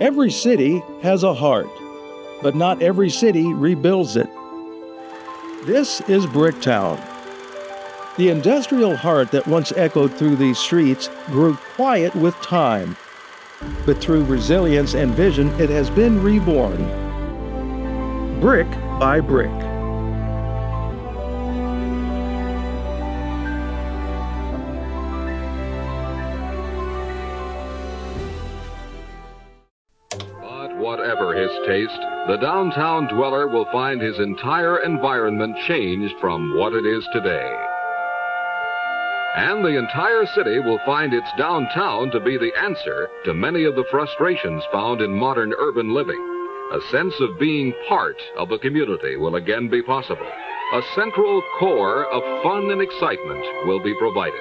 Every city has a heart, but not every city rebuilds it. This is Bricktown. The industrial heart that once echoed through these streets grew quiet with time, but through resilience and vision, it has been reborn, brick by brick. Whatever his taste, the downtown dweller will find his entire environment changed from what it is today. And the entire city will find its downtown to be the answer to many of the frustrations found in modern urban living. A sense of being part of the community will again be possible. A central core of fun and excitement will be provided.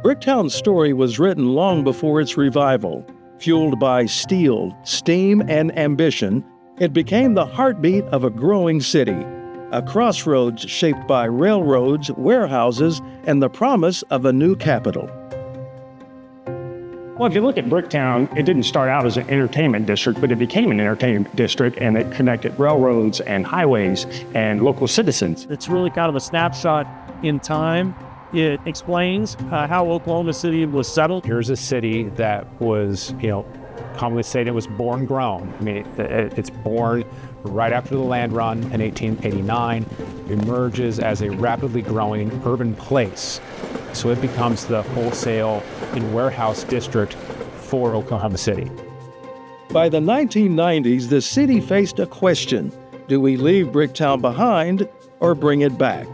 Bricktown's story was written long before its revival. Fueled by steel, steam, and ambition, it became the heartbeat of a growing city, a crossroads shaped by railroads, warehouses, and the promise of a new capital. Well, if you look at Bricktown, it didn't start out as an entertainment district, but it became an entertainment district, and it connected railroads and highways and local citizens. It's really kind of a snapshot in time. It explains how Oklahoma City was settled. Here's a city that was, commonly stated, it was born grown. I mean, it's born right after the land run in 1889, emerges as a rapidly growing urban place. So it becomes the wholesale and warehouse district for Oklahoma City. By the 1990s, the city faced a question. Do we leave Bricktown behind or bring it back?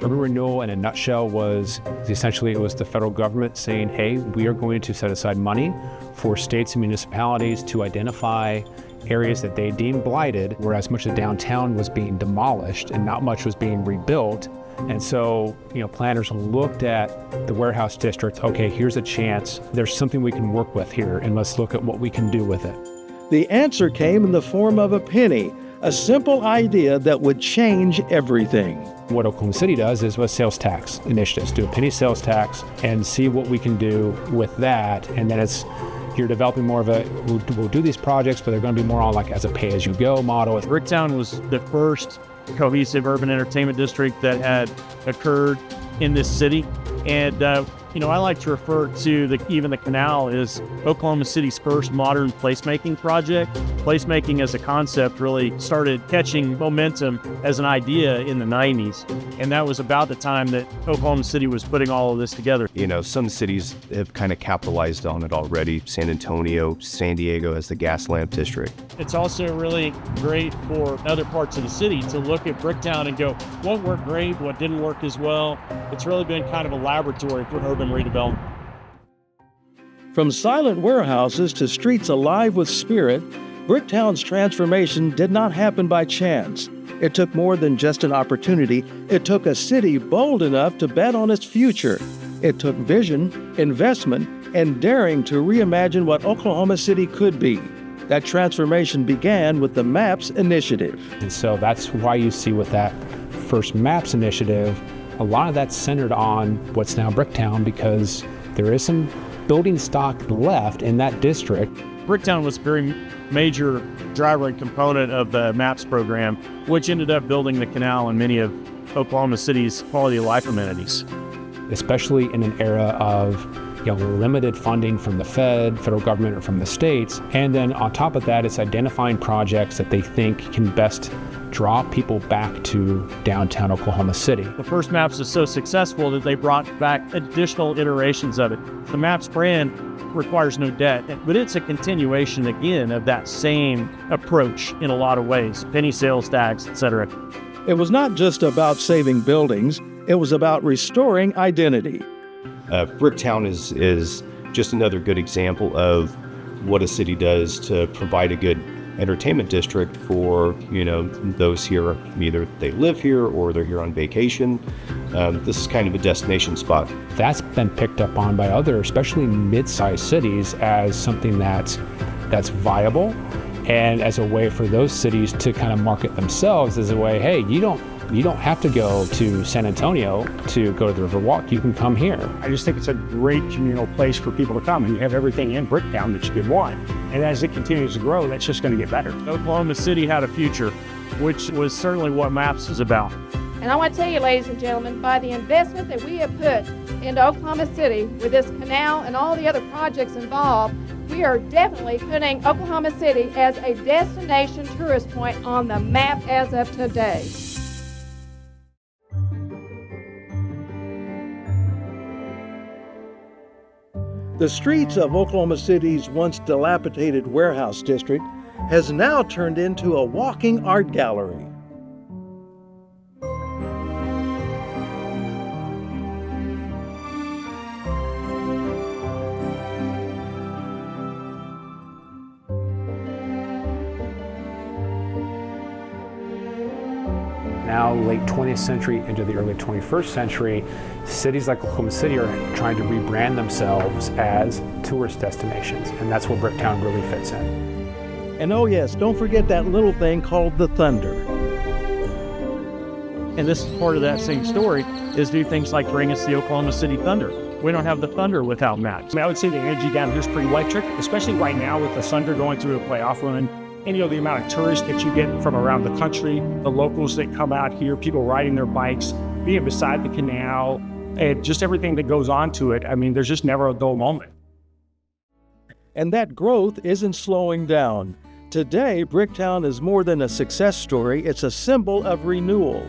Urban renewal, in a nutshell, was essentially it was the federal government saying, hey, we are going to set aside money for states and municipalities to identify areas that they deemed blighted, whereas much of downtown was being demolished and not much was being rebuilt. And so, planners looked at the warehouse district. Okay, here's a chance. There's something we can work with here, and let's look at what we can do with it. The answer came in the form of a penny, a simple idea that would change everything. What Oklahoma City does is with sales tax initiatives, do a penny sales tax and see what we can do with that. And then you're developing more of we'll do these projects, but they're going to be more on as a pay-as-you-go model. Bricktown was the first cohesive urban entertainment district that had occurred in this city. And, I like to refer to even the canal as Oklahoma City's first modern placemaking project. Placemaking as a concept really started catching momentum as an idea in the 90s. And that was about the time that Oklahoma City was putting all of this together. Some cities have kind of capitalized on it already. San Antonio, San Diego as the gas lamp district. It's also really great for other parts of the city to look at Bricktown and go, what worked great, what didn't work as well. It's really been kind of a laboratory for urban redevelopment. From silent warehouses to streets alive with spirit, Bricktown's transformation did not happen by chance. It took more than just an opportunity. It took a city bold enough to bet on its future. It took vision, investment, and daring to reimagine what Oklahoma City could be. That transformation began with the MAPS initiative. And so that's why you see with that first MAPS initiative, a lot of that's centered on what's now Bricktown, because there is some building stock left in that district. Bricktown was a very major driver and component of the MAPS program, which ended up building the canal and many of Oklahoma City's quality of life amenities. Especially in an era of limited funding from the federal government, or from the states. And then on top of that, it's identifying projects that they think can best draw people back to downtown Oklahoma City. The first MAPS was so successful that they brought back additional iterations of it. The MAPS brand requires no debt, but it's a continuation again of that same approach in a lot of ways, penny sales tax, etc. It was not just about saving buildings, it was about restoring identity. Bricktown is just another good example of what a city does to provide a good entertainment district for, those here, either they live here or they're here on vacation. This is kind of a destination spot. That's been picked up on by other, especially mid-sized cities, as something that's viable and as a way for those cities to kind of market themselves as a way, hey, you don't have to go to San Antonio to go to the Riverwalk. You can come here. I just think it's a great communal place for people to come, and you have everything in Bricktown that you could want. And as it continues to grow, that's just going to get better. Oklahoma City had a future, which was certainly what MAPS is about. And I want to tell you, ladies and gentlemen, by the investment that we have put into Oklahoma City with this canal and all the other projects involved, we are definitely putting Oklahoma City as a destination tourist point on the map as of today. The streets of Oklahoma City's once dilapidated warehouse district has now turned into a walking art gallery. Now, late 20th century into the early 21st century, cities like Oklahoma City are trying to rebrand themselves as tourist destinations, and that's where Bricktown really fits in. And oh yes, don't forget that little thing called the Thunder. And this is part of that same story, is do things like bring us the Oklahoma City Thunder. We don't have the Thunder without MAPS. I mean, I would say the energy down here is pretty electric, especially right now with the Thunder going through a playoff run. And the amount of tourists that you get from around the country, the locals that come out here, people riding their bikes, being beside the canal, and just everything that goes on to it. I mean, there's just never a dull moment. And that growth isn't slowing down. Today, Bricktown is more than a success story, it's a symbol of renewal.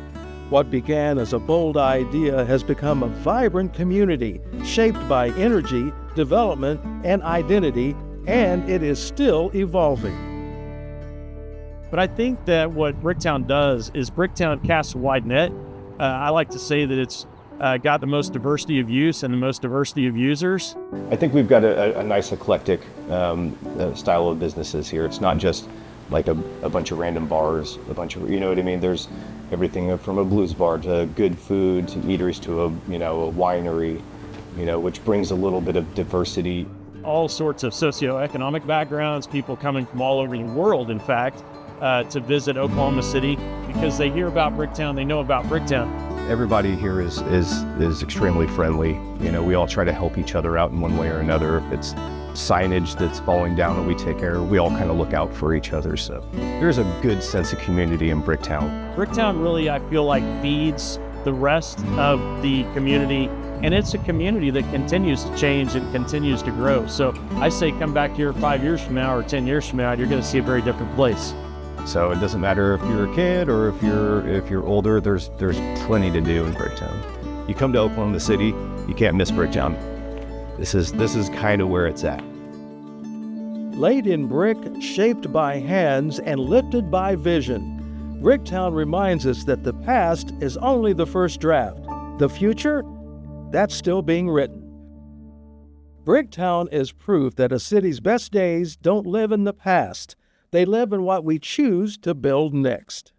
What began as a bold idea has become a vibrant community, shaped by energy, development, and identity, and it is still evolving. But I think that what Bricktown does is Bricktown casts a wide net. I like to say that it's got the most diversity of use and the most diversity of users. I think we've got a nice eclectic style of businesses here. It's not just like a bunch of random bars, a bunch of, you know what I mean? There's everything from a blues bar to good food to eateries to a winery, which brings a little bit of diversity. All sorts of socioeconomic backgrounds, people coming from all over the world, in fact, to visit Oklahoma City because they hear about Bricktown, they know about Bricktown. Everybody here is extremely friendly. We all try to help each other out in one way or another. If it's signage that's falling down and we take care, we all kind of look out for each other. So there's a good sense of community in Bricktown. Bricktown really, I feel like, feeds the rest of the community, and it's a community that continues to change and continues to grow. So I say come back here 5 years from now or 10 years from now, you're going to see a very different place. So it doesn't matter if you're a kid or if you're older, there's plenty to do in Bricktown. You come to Oklahoma City, you can't miss Bricktown. This is kind of where it's at. Laid in brick, shaped by hands, and lifted by vision, Bricktown reminds us that the past is only the first draft. The future, that's still being written. Bricktown is proof that a city's best days don't live in the past. They live in what we choose to build next.